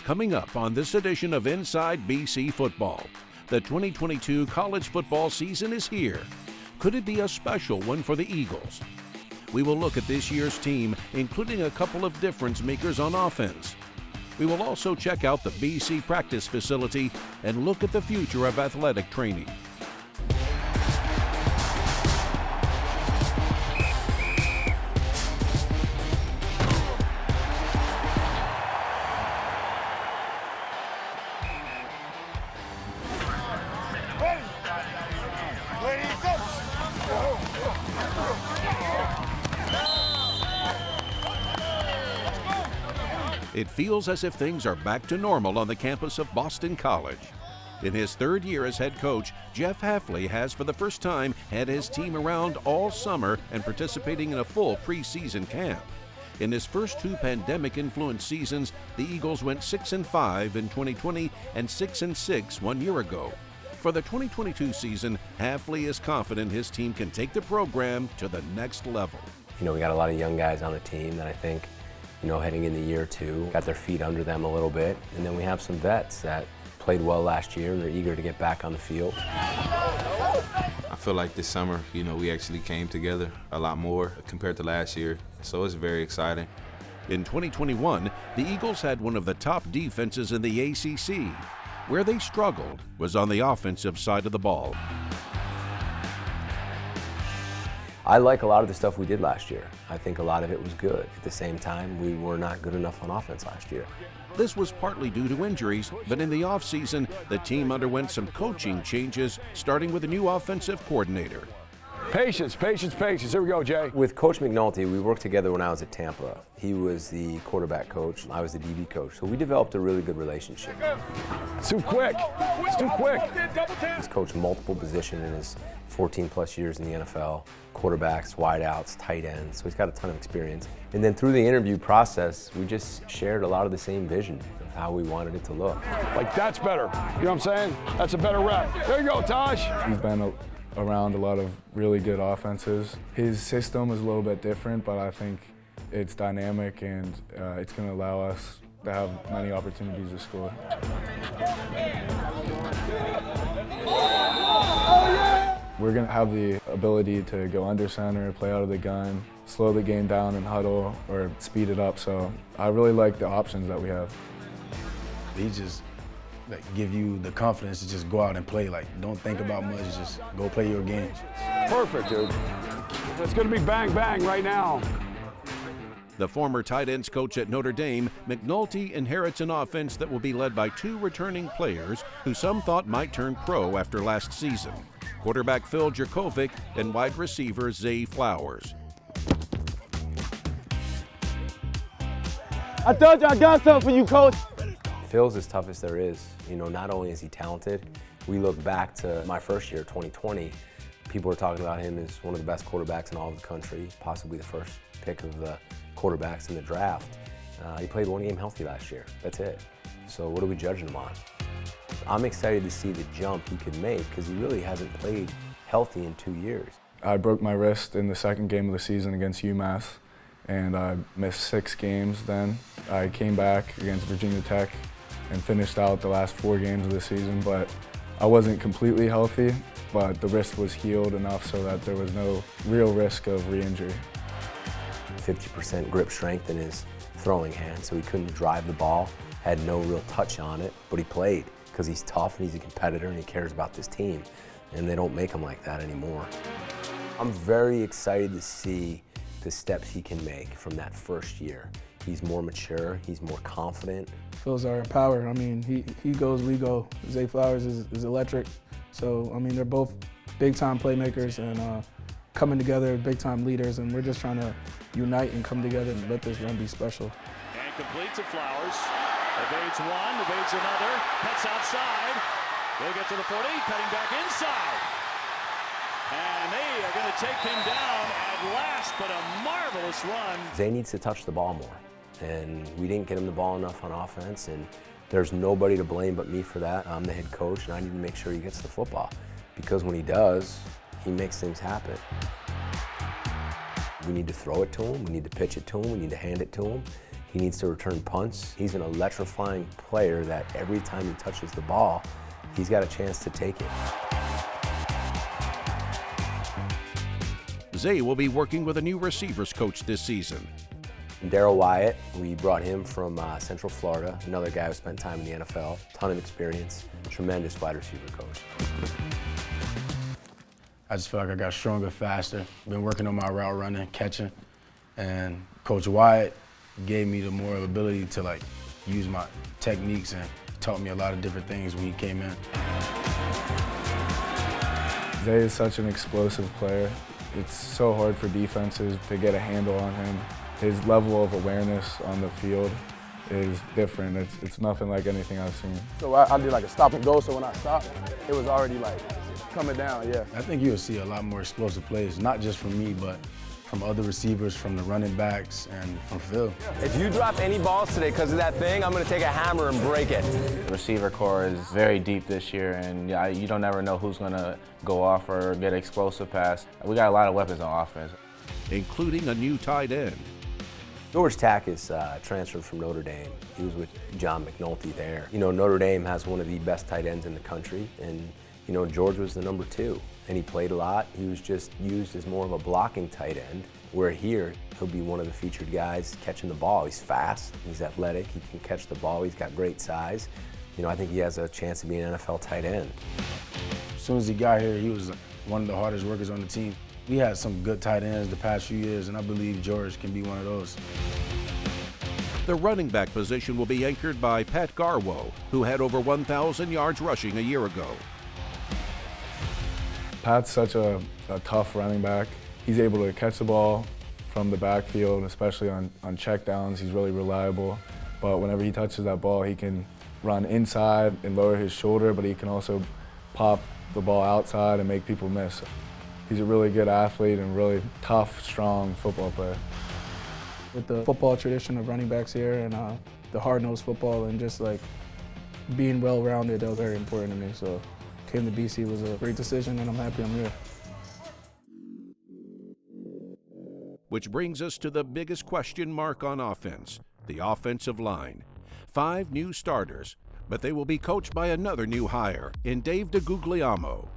Coming up on this edition of Inside BC Football, the 2022 college football season is here. Could it be a special one for the Eagles? We will look at this year's team, including a couple of difference makers on offense. We will also check out the BC practice facility and look at the future of athletic training. It feels as if things are back to normal on the campus of Boston College. In his third year as head coach, Jeff Hafley has for the first time had his team around all summer and participating in a full preseason camp. In his first two pandemic-influenced seasons, the Eagles went 6-5 in 2020 and 6-6 1 year ago. For the 2022 season, Hafley is confident his team can take the program to the next level. You know, we got a lot of young guys on the team that I think, heading into year two, got their feet under them a little bit. And then we have some vets that played well last year and they're eager to get back on the field. I feel like this summer, we actually came together a lot more compared to last year. So it's very exciting. In 2021, the Eagles had one of the top defenses in the ACC. Where they struggled was on the offensive side of the ball. I like a lot of the stuff we did last year. I think a lot of it was good. At the same time, we were not good enough on offense last year. This was partly due to injuries, but in the offseason, the team underwent some coaching changes, starting with a new offensive coordinator. Patience, patience, patience. Here we go, Jay. With Coach McNulty, we worked together when I was at Tampa. He was the quarterback coach, I was the DB coach. So we developed a really good relationship. It's too quick. It's too quick. He's coached multiple positions in his 14 plus years in the NFL, quarterbacks, wideouts, tight ends, so he's got a ton of experience. And then through the interview process, we just shared a lot of the same vision of how we wanted it to look. Like, that's better. You know what I'm saying? That's a better rep. There you go, Taj. He's been around a lot of really good offenses. His system is a little bit different, but I think it's dynamic and it's going to allow us to have many opportunities to score. We're going to have the ability to go under center, play out of the gun, slow the game down and huddle, or speed it up. So I really like the options that we have. He just give you the confidence to just go out and play. Don't think about much, just go play your game. Perfect, dude. It's going to be bang, bang right now. The former tight ends coach at Notre Dame, McNulty inherits an offense that will be led by two returning players who some thought might turn pro after last season. Quarterback Phil Jurkovec and wide receiver Zay Flowers. I told you I got something for you, Coach. Phil's as tough as there is. Not only is he talented, we look back to my first year, 2020, people were talking about him as one of the best quarterbacks in all of the country, possibly the first pick of the quarterbacks in the draft. He played one game healthy last year, that's it. So what are we judging him on? I'm excited to see the jump he could make because he really hasn't played healthy in 2 years. I broke my wrist in the second game of the season against UMass, and I missed 6 games then. I came back against Virginia Tech and finished out the last 4 games of the season, but I wasn't completely healthy, but the wrist was healed enough so that there was no real risk of re-injury. 50% grip strength in his throwing hand, so he couldn't drive the ball, had no real touch on it, but he played because he's tough and he's a competitor and he cares about this team, and they don't make him like that anymore. I'm very excited to see the steps he can make from that first year. He's more mature, he's more confident. Phil's our power. He goes, we go. Zay Flowers is electric. So, they're both big-time playmakers and coming together, big-time leaders, and we're just trying to unite and come together and let this run be special. And complete to Flowers. Evades one, evades another, cuts outside. They'll get to the 40, cutting back inside. And they are going to take him down at last, but a marvelous run. Zay needs to touch the ball more, and we didn't get him the ball enough on offense, and there's nobody to blame but me for that. I'm the head coach, and I need to make sure he gets the football, because when he does, he makes things happen. We need to throw it to him, we need to pitch it to him, we need to hand it to him. He needs to return punts. He's an electrifying player that every time he touches the ball, he's got a chance to take it. Zay will be working with a new receivers coach this season. Daryl Wyatt, we brought him from Central Florida, another guy who spent time in the NFL, ton of experience, tremendous wide receiver coach. I just feel like I got stronger, faster. Been working on my route running, catching, and Coach Wyatt gave me the more ability to like use my techniques and taught me a lot of different things when he came in. Zay is such an explosive player. It's so hard for defenses to get a handle on him. His level of awareness on the field is different. It's nothing like anything I've seen. So I did like a stop and go, so when I stopped, it was already like coming down, yeah. I think you'll see a lot more explosive plays, not just from me, but from other receivers, from the running backs, and from Phil. If you drop any balls today because of that thing, I'm going to take a hammer and break it. The receiver core is very deep this year, and you don't never know who's going to go off or get an explosive pass. We got a lot of weapons on offense. Including a new tight end. George Takis transferred from Notre Dame. He was with John McNulty there. You know, Notre Dame has one of the best tight ends in the country, and you know, George was the number 2, and he played a lot. He was just used as more of a blocking tight end, where here, he'll be one of the featured guys catching the ball. He's fast, he's athletic, he can catch the ball, he's got great size. You know, I think he has a chance to be an NFL tight end. As soon as he got here, he was one of the hardest workers on the team. We had some good tight ends the past few years, and I believe George can be one of those. The running back position will be anchored by Pat Garwo, who had over 1,000 yards rushing a year ago. Pat's such a tough running back. He's able to catch the ball from the backfield, especially on checkdowns. He's really reliable. But whenever he touches that ball, he can run inside and lower his shoulder, but he can also pop the ball outside and make people miss. He's a really good athlete and really tough, strong football player. With the football tradition of running backs here and the hard-nosed football and just like being well-rounded, that was very important to me. So came to BC was a great decision, and I'm happy I'm here. Which brings us to the biggest question mark on offense, the offensive line. 5 new starters, but they will be coached by another new hire in Dave DeGuglielmo.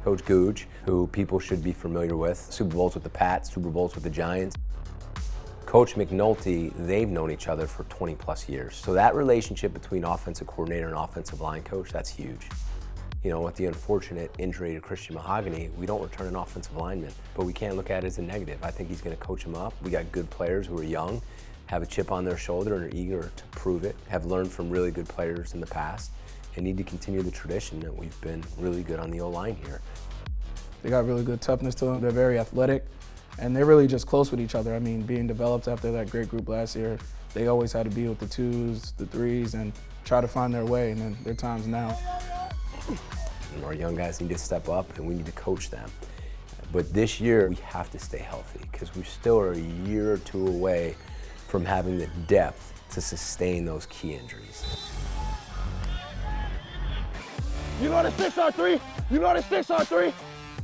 Coach Googe, who people should be familiar with, Super Bowls with the Pats, Super Bowls with the Giants. Coach McNulty, they've known each other for 20 plus years. So that relationship between offensive coordinator and offensive line coach, that's huge. You know, with the unfortunate injury to Christian Mahogany, we don't return an offensive lineman, but we can't look at it as a negative. I think he's going to coach him up. We got good players who are young, have a chip on their shoulder and are eager to prove it, have learned from really good players in the past, and need to continue the tradition that we've been really good on the O-line here. They got really good toughness to them. They're very athletic, and they're really just close with each other. I mean, being developed after that great group last year, they always had to be with the 2s, the 3s, and try to find their way, and then their time's now. Our young guys need to step up, and we need to coach them. But this year, we have to stay healthy, because we still are a year or 2 away from having the depth to sustain those key injuries. You know the 6-on-3? You know the 6-on-3?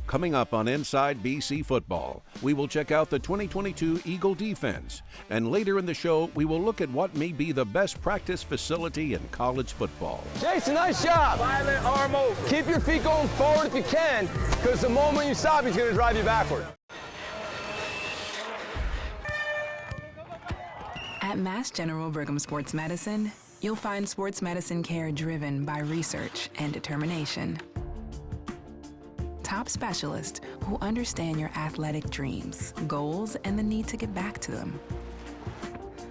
Coming up on Inside BC Football, we will check out the 2022 Eagle defense. And later in the show, we will look at what may be the best practice facility in college football. Jason, nice job. Violent arm over. Keep your feet going forward if you can, because the moment you stop, he's going to drive you backward. At Mass General Brigham Sports Medicine, you'll find sports medicine care driven by research and determination. Top specialists who understand your athletic dreams, goals, and the need to get back to them.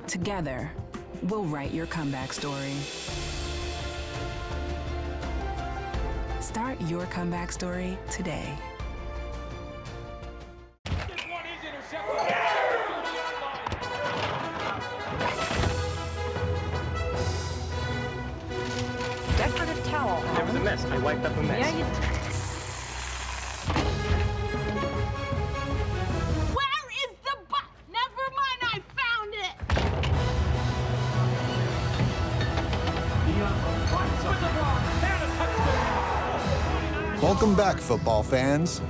Together, we'll write your comeback story. Start your comeback story today. Decorative towel. There was a mess. I wiped up a mess. Yeah, you... Welcome back, football fans.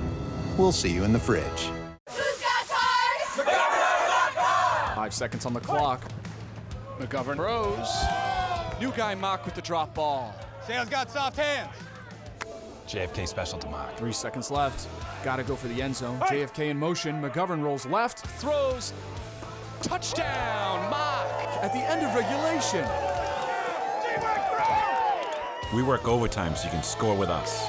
We'll see you in the fridge. 5 seconds on the clock. McGovern throws. New guy Mock with the drop ball. Sale's got soft hands. JFK special to Mock. 3 seconds left. Gotta go for the end zone. JFK in motion. McGovern rolls left. Throws. Touchdown, Mock at the end of regulation. We work overtime so you can score with us.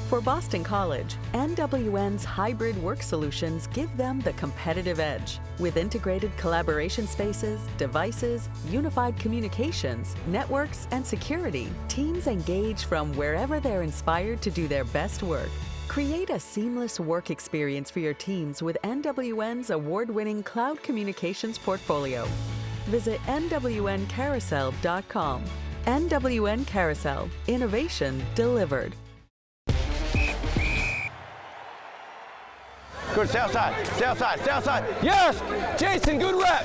For Boston College, NWN's hybrid work solutions give them the competitive edge. With integrated collaboration spaces, devices, unified communications, networks, and security, teams engage from wherever they're inspired to do their best work. Create a seamless work experience for your teams with NWN's award-winning cloud communications portfolio. Visit NWNcarousel.com. NWN Carousel. Innovation delivered. Good, stay outside, stay outside, stay outside. Yes! Jason, good rep.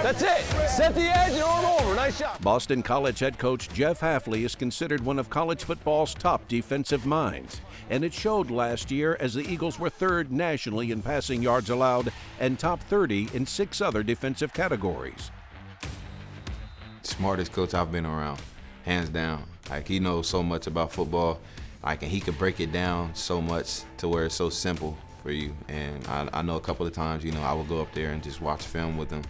That's it. Set the edge and arm over. Nice shot. Boston College head coach Jeff Hafley is considered one of college football's top defensive minds, and it showed last year as the Eagles were 3rd nationally in passing yards allowed and top 30 in 6 other defensive categories. Smartest coach I've been around, hands down. Like, he knows so much about football. Like, and he could break it down so much to where it's so simple for you. And I know a couple of times, you know, I would go up there and just watch film with him,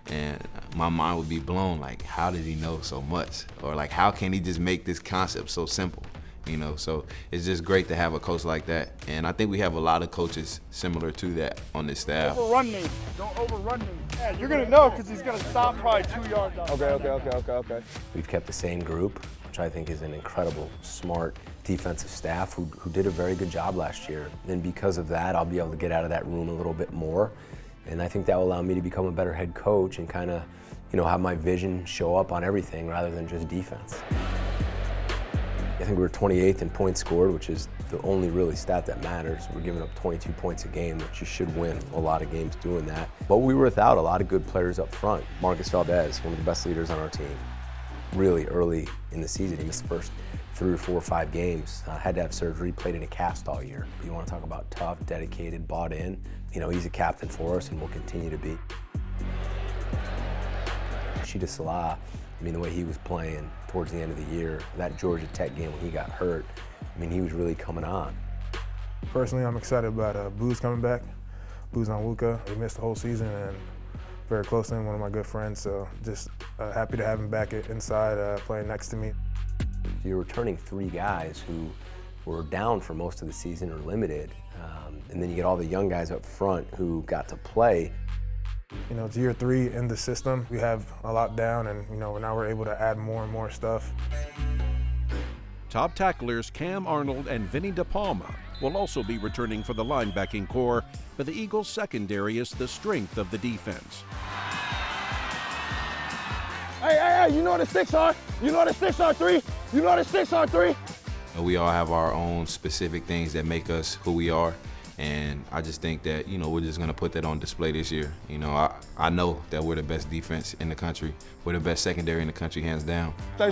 and my mind would be blown. Like, how did he know so much? Or like, how can he just make this concept so simple? You know, so it's just great to have a coach like that. And I think we have a lot of coaches similar to that on this staff. Overrun me. Don't overrun me. Yeah, you're going to know because he's going to stop probably 2 yards out. Okay. We've kept the same group, which I think is an incredible, smart defensive staff who did a very good job last year. And because of that, I'll be able to get out of that room a little bit more. And I think that will allow me to become a better head coach and kind of, you know, have my vision show up on everything rather than just defense. I think we were 28th in points scored, which is the only really stat that matters. We're giving up 22 points a game, which you should win a lot of games doing that. But we were without a lot of good players up front. Marcus Valdez, one of the best leaders on our team. Really early in the season, he missed the first 3 or 4 or 5 games. Had to have surgery, played in a cast all year. You want to talk about tough, dedicated, bought in. You know, he's a captain for us and will continue to be. Rashida Salah, I mean, the way he was playing towards the end of the year, that Georgia Tech game when he got hurt, I mean, he was really coming on. Personally, I'm excited about Booz coming back. Booz Onwuka. He missed the whole season and very close to him, one of my good friends, so just happy to have him back inside playing next to me. You're returning 3 guys who were down for most of the season or limited, and then you get all the young guys up front who got to play. You know, it's year 3 in the system. We have a lot down, and you know, now we're able to add more and more stuff. Top tacklers Cam Arnold and Vinny DePalma will also be returning for the linebacking core, but the Eagles' secondary is the strength of the defense. Hey, you know what the sticks are? You know what the sticks are, 3? You know what the sticks are, 3? We all have our own specific things that make us who we are. And I just think that, you know, we're just going to put that on display this year. You know, I know that we're the best defense in the country. We're the best secondary in the country, hands down. Stay.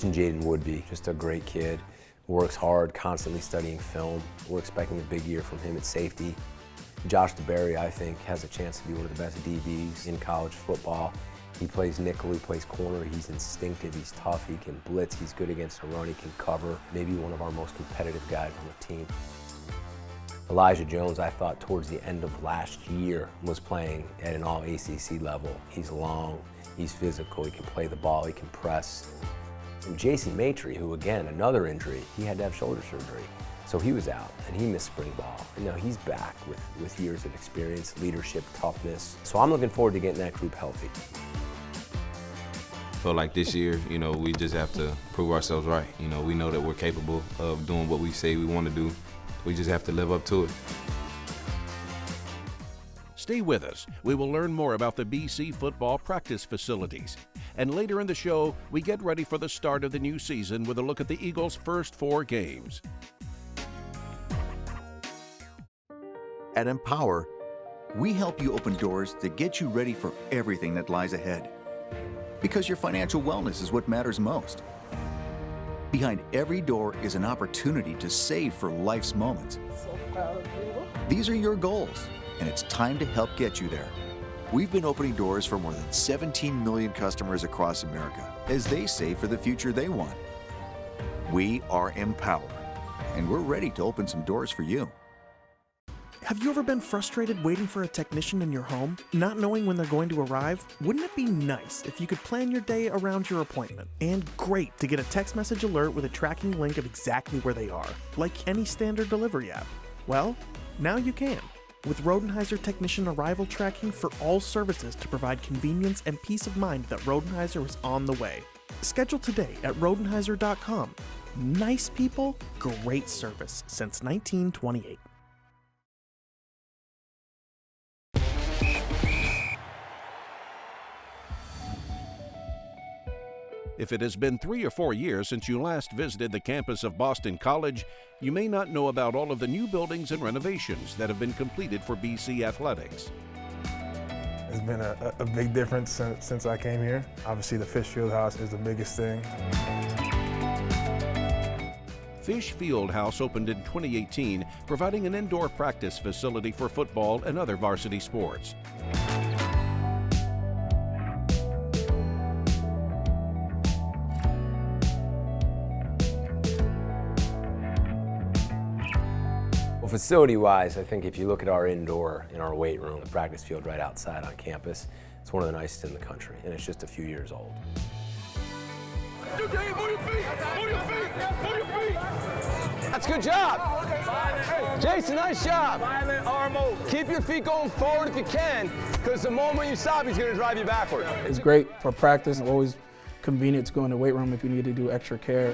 And Jaden Woodby, just a great kid, works hard, constantly studying film. We're expecting a big year from him at safety. Josh DeBerry, I think, has a chance to be one of the best DBs in college football. He plays nickel, he plays corner, he's instinctive, he's tough, he can blitz, he's good against the run, he can cover. Maybe one of our most competitive guys on the team. Elijah Jones, I thought towards the end of last year, was playing at an all-ACC level. He's long, he's physical, he can play the ball, he can press. And Jason Maitre, who again, another injury, he had to have shoulder surgery. So he was out, and he missed spring ball. And now he's back with years of experience, leadership, toughness. So I'm looking forward to getting that group healthy. I feel like this year, you know, we just have to prove ourselves right. You know, we know that we're capable of doing what we say we want to do. We just have to live up to it. Stay with us. We will learn more about the BC football practice facilities. And later in the show, we get ready for the start of the new season with a look at the Eagles' first 4 games. At Empower, we help you open doors that get you ready for everything that lies ahead. Because your financial wellness is what matters most. Behind every door is an opportunity to save for life's moments. These are your goals, and it's time to help get you there. We've been opening doors for more than 17 million customers across America as they save for the future they want. We are Empower, and we're ready to open some doors for you. Have you ever been frustrated waiting for a technician in your home, not knowing when they're going to arrive? Wouldn't it be nice if you could plan your day around your appointment? And great to get a text message alert with a tracking link of exactly where they are, like any standard delivery app. Well, now you can, with Rodenhiser technician arrival tracking for all services to provide convenience and peace of mind that Rodenhiser is on the way. Schedule today at Rodenhiser.com. Nice people, great service since 1928. If it has been 3 or 4 years since you last visited the campus of Boston College, you may not know about all of the new buildings and renovations that have been completed for BC Athletics. It's been a big difference since I came here. Obviously, the Fish Fieldhouse is the biggest thing. Fish Fieldhouse opened in 2018, providing an indoor practice facility for football and other varsity sports. Facility-wise, I think if you look at our indoor in our weight room, the practice field right outside on campus, it's one of the nicest in the country, and it's just a few years old. That's a good job. Jason, nice job. Keep your feet going forward if you can, because the moment you stop, he's going to drive you backward. It's great for practice. Always convenient to go in the weight room if you need to do extra care.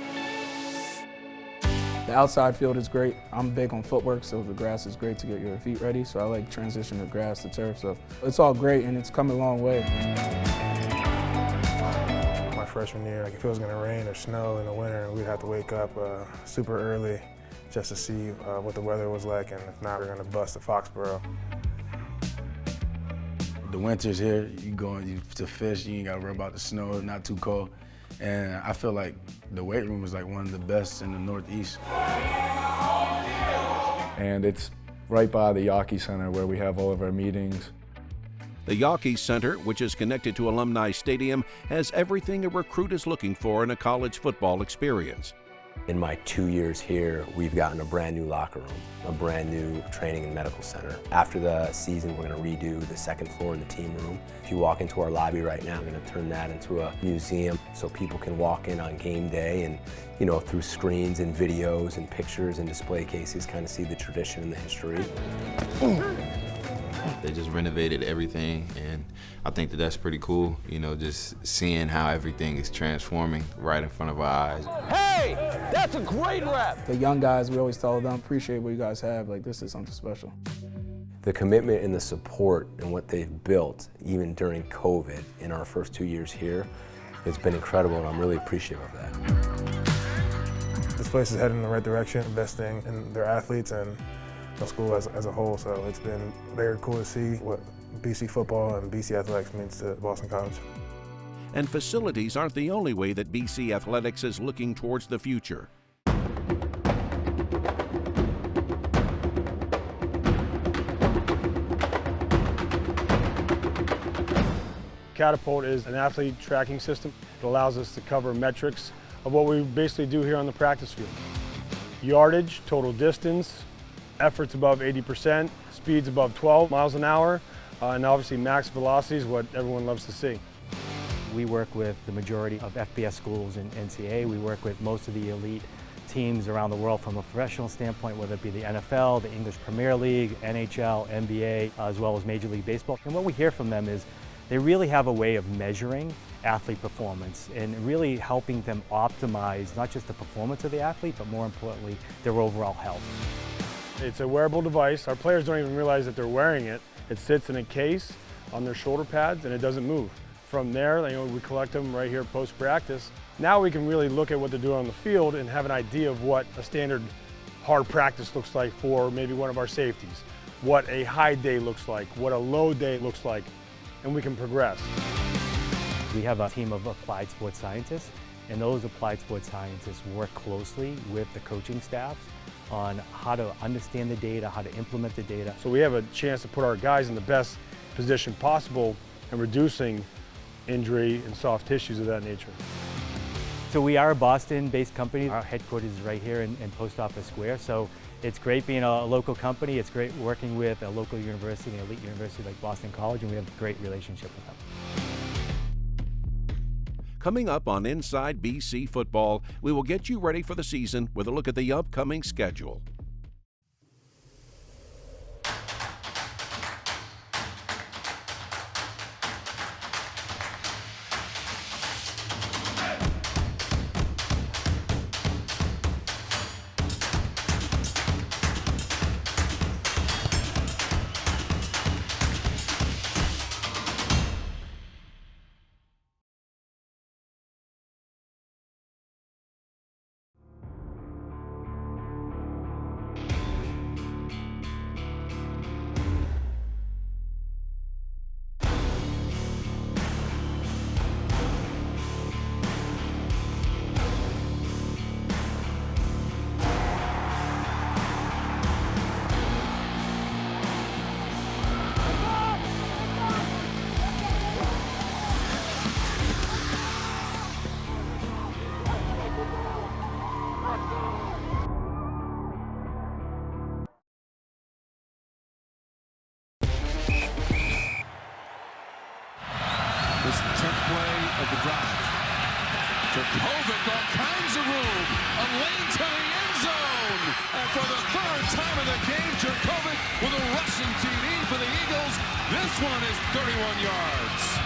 The outside field is great. I'm big on footwork, so the grass is great to get your feet ready. So I like transition to grass to turf. So it's all great, and it's come a long way. My freshman year, if it was going to rain or snow in the winter, we'd have to wake up super early just to see what the weather was like, and if not, we're going to bust to Foxborough. The winter's here, you going to fish, you ain't got to worry about the snow, not too cold. And I feel like the weight room is like one of the best in the Northeast. And it's right by the Yawkey Center where we have all of our meetings. The Yawkey Center, which is connected to Alumni Stadium, has everything a recruit is looking for in a college football experience. In my 2 years here, we've gotten a brand new locker room, a brand new training and medical center. After the season, we're going to redo the second floor in the team room. If you walk into our lobby right now, we're going to turn that into a museum so people can walk in on game day and, you know, through screens and videos and pictures and display cases, kind of see the tradition and the history. They just renovated everything, and I think that that's pretty cool, you know, just seeing how everything is transforming right in front of our eyes. Hey, that's a great rep. The young guys, we always tell them, appreciate what you guys have. Like, this is something special. The commitment and the support and what they've built, even during COVID, in our first 2 years here, it's been incredible, and I'm really appreciative of that. This place is heading in the right direction, investing in their athletes and the school as a whole, so it's been very cool to see what BC football and BC Athletics means to Boston College. And facilities aren't the only way that BC Athletics is looking towards the future. Catapult is an athlete tracking system. It allows us to cover metrics of what we basically do here on the practice field. Yardage, total distance, efforts above 80%, speeds above 12 miles an hour, and obviously max velocity is what everyone loves to see. We work with the majority of FBS schools in NCAA. We work with most of the elite teams around the world from a professional standpoint, whether it be the NFL, the English Premier League, NHL, NBA, as well as Major League Baseball. And what we hear from them is they really have a way of measuring athlete performance and really helping them optimize not just the performance of the athlete, but more importantly, their overall health. It's a wearable device. Our players don't even realize that they're wearing it. It sits in a case on their shoulder pads and it doesn't move. From there, we collect them right here post-practice. Now we can really look at what they're doing on the field and have an idea of what a standard hard practice looks like for maybe one of our safeties, what a high day looks like, what a low day looks like, and we can progress. We have a team of applied sports scientists, and those applied sports scientists work closely with the coaching staffs on how to understand the data, how to implement the data. So we have a chance to put our guys in the best position possible and reducing injury and soft tissues of that nature. So we are a Boston-based company. Our headquarters is right here in Post Office Square. So it's great being a local company. It's great working with a local university, an elite university like Boston College, and we have a great relationship with them. Coming up on Inside BC Football, we will get you ready for the season with a look at the upcoming schedule. This is the 10th play of the drive. Jurkovec, all kinds of room. A lane to the end zone. And for the third time in the game, Jurkovec with a rushing TD for the Eagles. This one is 31 yards.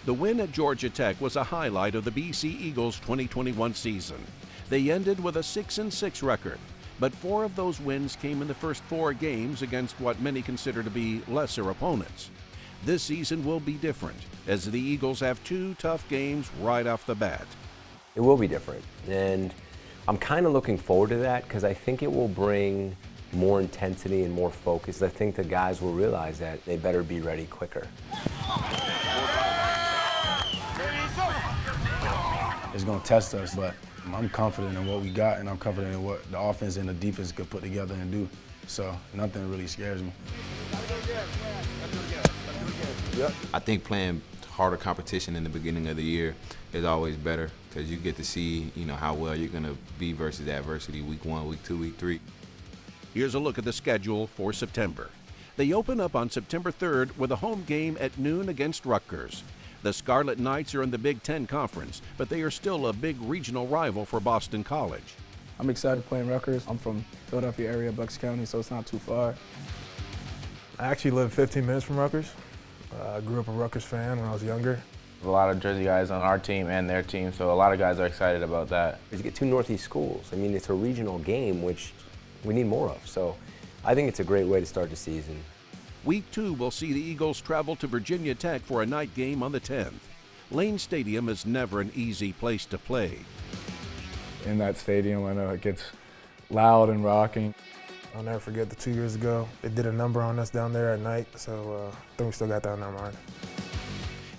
The win at Georgia Tech was a highlight of the BC Eagles' 2021 season. They ended with a 6-6 record, but 4 of those wins came in the first 4 games against what many consider to be lesser opponents. This season will be different, as the Eagles have 2 tough games right off the bat. It will be different, and I'm kind of looking forward to that because I think it will bring more intensity and more focus. I think the guys will realize that they better be ready quicker. It's going to test us, but I'm confident in what we got, and I'm confident in what the offense and the defense could put together and do. So nothing really scares me. I think playing harder competition in the beginning of the year is always better because you get to see, how well you're going to be versus adversity week 1, week 2, week 3. Here's a look at the schedule for September. They open up on September 3rd with a home game at noon against Rutgers. The Scarlet Knights are in the Big Ten Conference, but they are still a big regional rival for Boston College. I'm excited playing Rutgers. I'm from Philadelphia area, Bucks County, so it's not too far. I actually live 15 minutes from Rutgers. I grew up a Rutgers fan when I was younger. A lot of Jersey guys on our team and their team, so a lot of guys are excited about that. You get 2 Northeast schools. I mean, it's a regional game, which we need more of. So I think it's a great way to start the season. Week 2 will see the Eagles travel to Virginia Tech for a night game on the 10th. Lane Stadium is never an easy place to play. In that stadium, I know it gets loud and rocking. I'll never forget the 2 years ago. They did a number on us down there at night, so I think we still got that in our mind.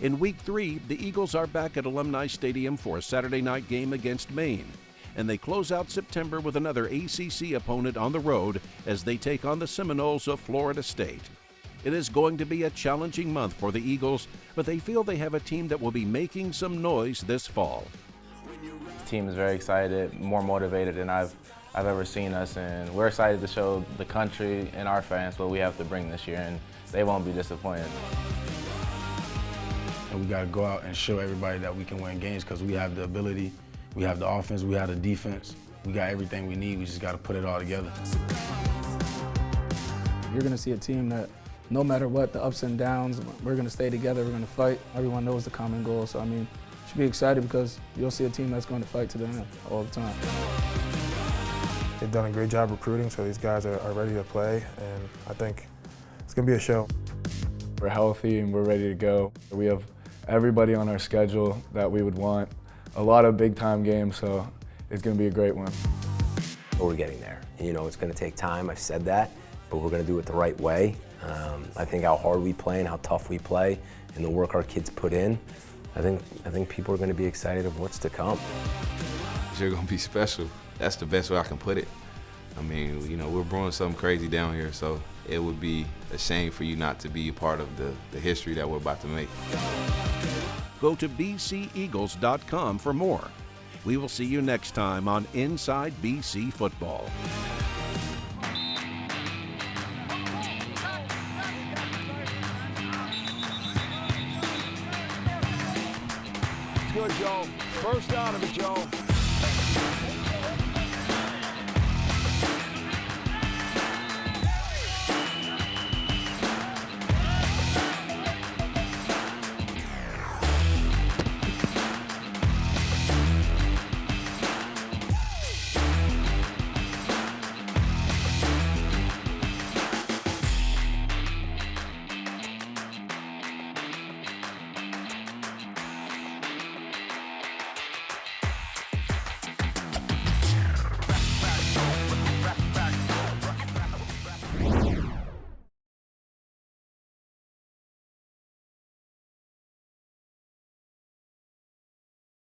In Week 3, the Eagles are back at Alumni Stadium for a Saturday night game against Maine. And they close out September with another ACC opponent on the road as they take on the Seminoles of Florida State. It is going to be a challenging month for the Eagles, but they feel they have a team that will be making some noise this fall. The team is very excited, more motivated than I've ever seen us, and we're excited to show the country and our fans what we have to bring this year, and they won't be disappointed. And we got to go out and show everybody that we can win games because we have the ability, we have the offense, we have the defense, we got everything we need. We just got to put it all together. You're going to see a team that no matter what, the ups and downs, we're going to stay together, we're going to fight. Everyone knows the common goal, so I mean, you should be excited because you'll see a team that's going to fight to the end all the time. They've done a great job recruiting, so these guys are ready to play, and I think it's going to be a show. We're healthy and we're ready to go. We have everybody on our schedule that we would want. A lot of big-time games, so it's going to be a great one. We're getting there. It's going to take time, I've said that, but we're going to do it the right way. I think how hard we play and how tough we play and the work our kids put in, I think people are going to be excited of what's to come. You're going to be special. That's the best way I can put it. I mean, you know, we're brewing something crazy down here, so it would be a shame for you not to be a part of the history that we're about to make. Go to bceagles.com for more. We will see you next time on Inside BC Football. It's good, Joe. First out of it, Joe.